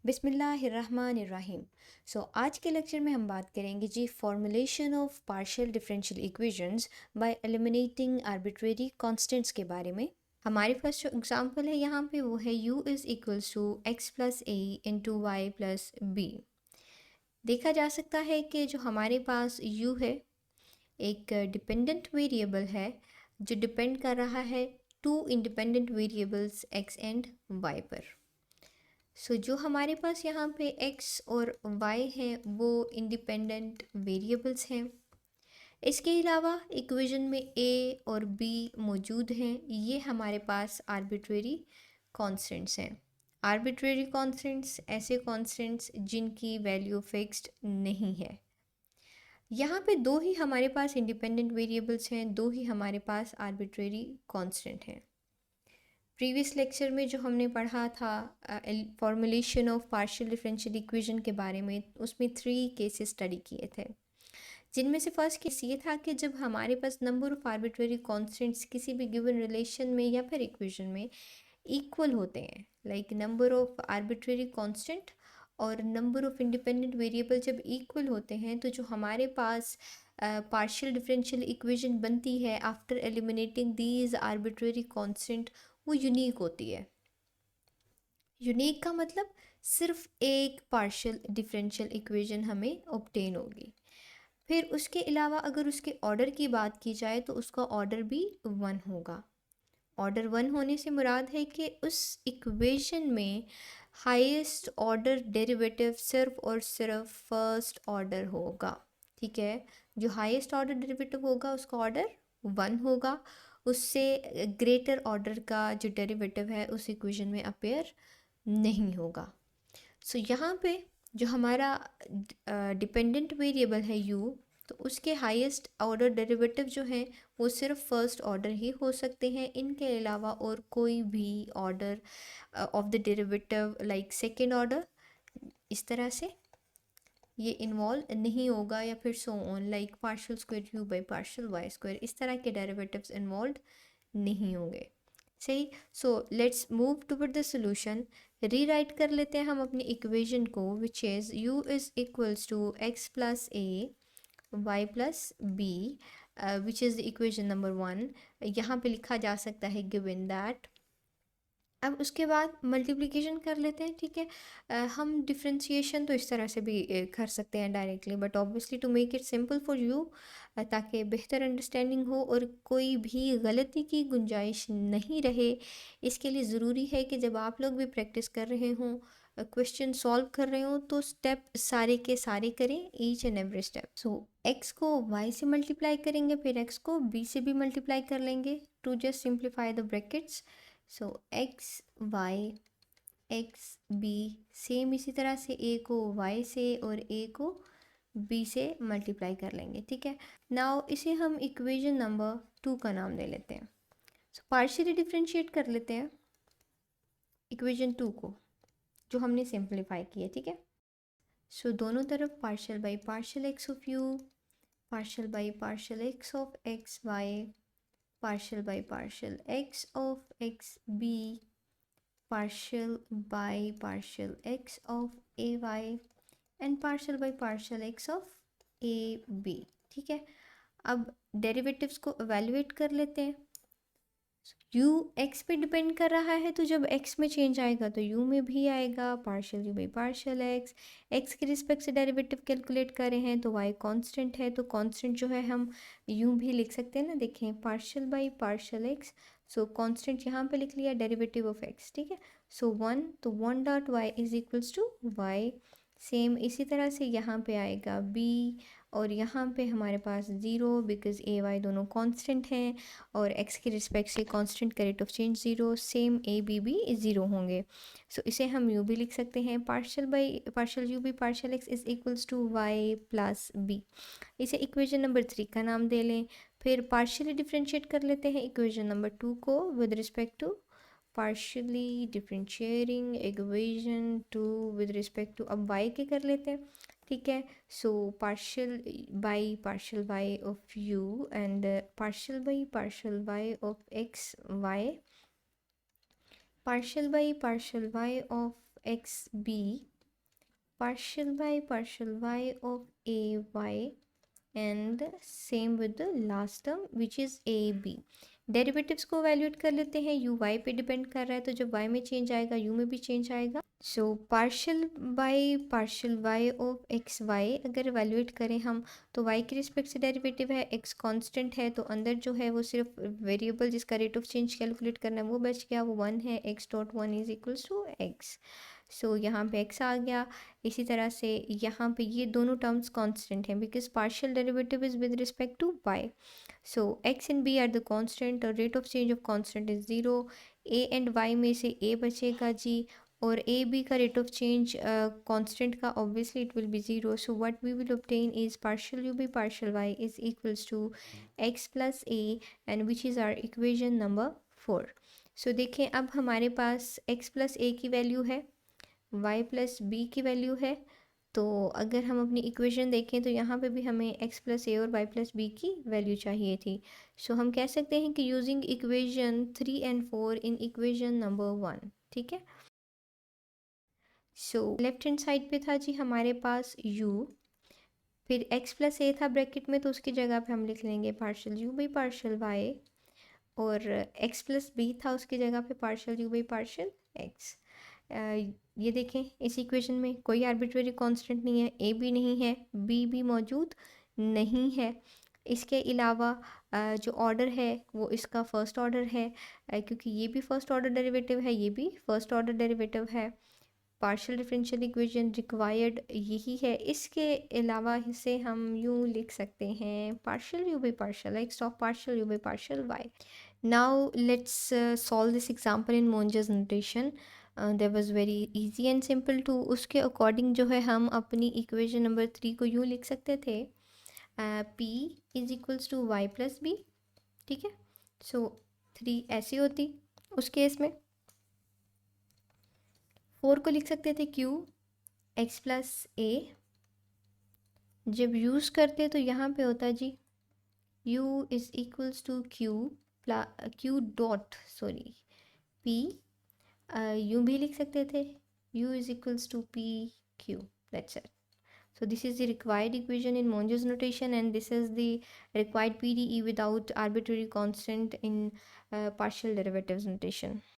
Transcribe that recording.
बिस्मिल्लाहिर्रहमानिर्रहीम। आज के लेक्चर में हम बात करेंगे जी formulation of partial differential equations by eliminating arbitrary constants के बारे में। हमारे पास जो एग्जांपल है यहाँ पे वो है u is equals to x plus a into y plus b. देखा जा सकता है कि जो हमारे पास u है एक डिपेंडेंट वेरिएबल है जो डिपेंड कर रहा है to independent variables x and y पर। जो हमारे पास यहाँ पे x और y हैं वो इंडिपेंडेंट वेरिएबल्स हैं। इसके अलावा इक्वेशन में a और b मौजूद हैं, ये हमारे पास आर्बिट्रेरी कॉन्स्टेंट्स हैं। आर्बिट्रेरी कॉन्स्टेंट्स ऐसे कॉन्स्टेंट्स जिनकी वैल्यू फिक्स्ड नहीं है। यहाँ पे दो ही हमारे पास इंडिपेंडेंट वेरिएबल्स हैं, दो ही हमारे पास आर्बिट्रेरी कांस्टेंट हैं। प्रीवियस लेक्चर में जो हमने पढ़ा था formulation of partial differential equation के बारे में, उसमें 3 केसेस स्टडी किए थे, जिनमें से फर्स्ट केस ये था कि जब हमारे पास नंबर ऑफ आर्बिट्रेरी कांस्टेंट्स किसी भी गिवन रिलेशन में या फिर इक्वेशन में इक्वल होते हैं, like number of arbitrary constant और नंबर ऑफ इंडिपेंडेंट वेरिएबल जब इक्वल होते हैं तो जो हमारे पास पार्शियल डिफरेंशियल इक्वेशन बनती है after eliminating these arbitrary constant वो यूनिक होती है। यूनिक का मतलब सिर्फ एक पार्शियल डिफरेंशियल इक्वेशन हमें ऑब्टेन होगी। फिर उसके अलावा अगर उसके ऑर्डर की बात की जाए तो उसका ऑर्डर भी 1 होगा। ऑर्डर 1 होने से मुराद है कि उस इक्वेशन में हाईएस्ट ऑर्डर डेरिवेटिव सिर्फ और सिर्फ फर्स्ट ऑर्डर होगा। ठीक है, जो हाईएस्ट ऑर्डर डेरिवेटिव होगा उसका ऑर्डर 1 होगा, उससे ग्रेटर ऑर्डर का जो डेरिवेटिव है उस इक्वेशन में अपेयर नहीं होगा। यहाँ पे जो हमारा डिपेंडेंट वेरिएबल है u, तो उसके हाईएस्ट ऑर्डर डेरिवेटिव जो हैं वो सिर्फ फर्स्ट ऑर्डर ही हो सकते हैं। इनके अलावा और कोई भी order of the derivative like second order इस तरह से ये इन्वॉल्व नहीं होगा, या फिर so on like partial square u by partial y square, इस तरह के डेरिवेटिव्स इन्वॉल्व नहीं होंगे। सही। Let's move toward the solution. Rewrite कर लेते हैं हम अपनी इक्वेशन को, which is u is equals to x plus a y plus b, which is the equation number 1। यहाँ पे लिखा जा सकता है गिवन दैट। अब उसके बाद मल्टीप्लिकेशन कर लेते हैं। ठीक है, हम डिफ्रेंशिएशन तो इस तरह से भी कर सकते हैं directly, but obviously to make it simple for you, ताकि बेहतर अंडरस्टैंडिंग हो और कोई भी गलती की गुंजाइश नहीं रहे, इसके लिए ज़रूरी है कि जब आप लोग भी प्रैक्टिस कर रहे हों, क्वेश्चन सॉल्व कर रहे हो, तो स्टेप सारे के सारे करें, each and every step. X को y से मल्टीप्लाई करेंगे, फिर x को b से भी मल्टीप्लाई कर लेंगे to just simplify the brackets. x y x b, same इसी तरह से a को y से और a को b से मल्टीप्लाई कर लेंगे। ठीक है, नाउ इसे हम इक्वेशन नंबर 2 का नाम दे लेते हैं। पार्शियली डिफ्रेंशिएट कर लेते हैं इक्वेशन 2 को, जो हमने सिंप्लीफाई किया। ठीक है, दोनों तरफ partial by partial x of u, partial by partial x of x y, partial by partial x of x b, partial by partial x of a y and partial by partial x of a b. ठीक है, अब derivatives को evaluate कर लेते हैं। u x पे depend कर रहा है, तो जब x में चेंज आएगा तो u में भी आएगा। Partial u by partial x के रिस्पेक्ट से डेरिवेटिव कैलकुलेट कर रहे हैं तो y कांस्टेंट है, तो कांस्टेंट जो है हम यूँ भी लिख सकते हैं ना, देखें partial by partial x। Constant यहाँ पे लिख लिया डेरिवेटिव ऑफ x। ठीक है, 1, तो 1 dot y is equals to y। Same इसी तरह से यहाँ पे आएगा b, और यहाँ पे हमारे पास 0, बिकॉज ए वाई दोनों कांस्टेंट हैं और x के रिस्पेक्ट से कांस्टेंट का rate of change 0, same a b भी 0 होंगे। इसे हम u भी लिख सकते हैं, partial by partial u by partial x is equals to y plus b। इसे इक्वेशन नंबर 3 का नाम दे लें। फिर पार्शियली डिफ्रेंशिएट कर लेते हैं इक्वेशन नंबर 2 को with respect to partially differentiating equation 2 with respect to, अब y के कर लेते हैं। ठीक है, partial by partial y of u and partial by partial y of x y, partial by partial y of x b, partial y of ay and same with the last term which is ab. Derivatives को valuate कर लेते हैं, u y पे depend कर रहा है तो जब y में चेंज आएगा u में भी चेंज आएगा. So partial y of x Y अगर वैल्यूएट करें हम तो y के रिस्पेक्ट से डेरिवेटिव है, x कांस्टेंट है तो अंदर जो है वो सिर्फ वेरिएबल जिसका रेट ऑफ चेंज कैलकुलेट करना है वो बच गया, वो 1 है. x dot 1 is equals to x. So यहाँ पे x आ गया. इसी तरह से यहाँ पे ये दोनों टर्म्स कांस्टेंट हैं because partial derivative is with respect to y. So x and b are the constant और rate of change of constant is 0. a and y में से a बचेगा जी और ए बी का रेट ऑफ चेंज कांस्टेंट का obviously it will be 0. So what we will obtain is partial u by partial y is equals to x plus a and which is our equation number 4. So देखें अब हमारे पास x plus a की value है, y plus b की value है. तो अगर हम अपनी इक्वेशन देखें तो यहाँ पे भी हमें x प्लस a और y प्लस b की वैल्यू चाहिए थी. सो हम कह सकते हैं कि using equation 3 and 4 in equation number 1. ठीक है. सो लेफ्ट हैंड साइड पे था जी हमारे पास u, फिर x प्लस a था ब्रैकेट में तो उसकी जगह पे हम लिख लेंगे partial u by partial y और x प्लस b था उसकी जगह पे partial u by partial x. ये देखें इस इक्वेशन में कोई आर्बिट्रेरी कांस्टेंट नहीं है, a भी नहीं है, b भी मौजूद नहीं है. इसके अलावा जो ऑर्डर है वो इसका फर्स्ट ऑर्डर है क्योंकि ये भी फर्स्ट ऑर्डर डेरिवेटिव है, ये भी फर्स्ट ऑर्डर डेरिवेटिव है. पार्शियल डिफरेंशियल इक्वेशन रिक्वायर्ड यही है. इसके अलावा इसे हम यूँ लिख सकते हैं partial u by partial x of partial u by partial y. Now let's solve this example in Monge's notation. That was very easy and simple too. उसके अकॉर्डिंग जो है हम अपनी इक्वेशन नंबर 3 को यूँ लिख सकते थे p is equals to y plus b. ठीक है. सो 3 ऐसी होती. उस केस में 4 को लिख सकते थे q x प्लस a. जब यूज़ करते तो यहाँ पे होता जी u is equals to q dot sorry p. यूँ भी लिख सकते थे u is equals to p q. That's it. So this is the required equation in Monge's notation and this is the required PDE without arbitrary constant in partial derivatives notation.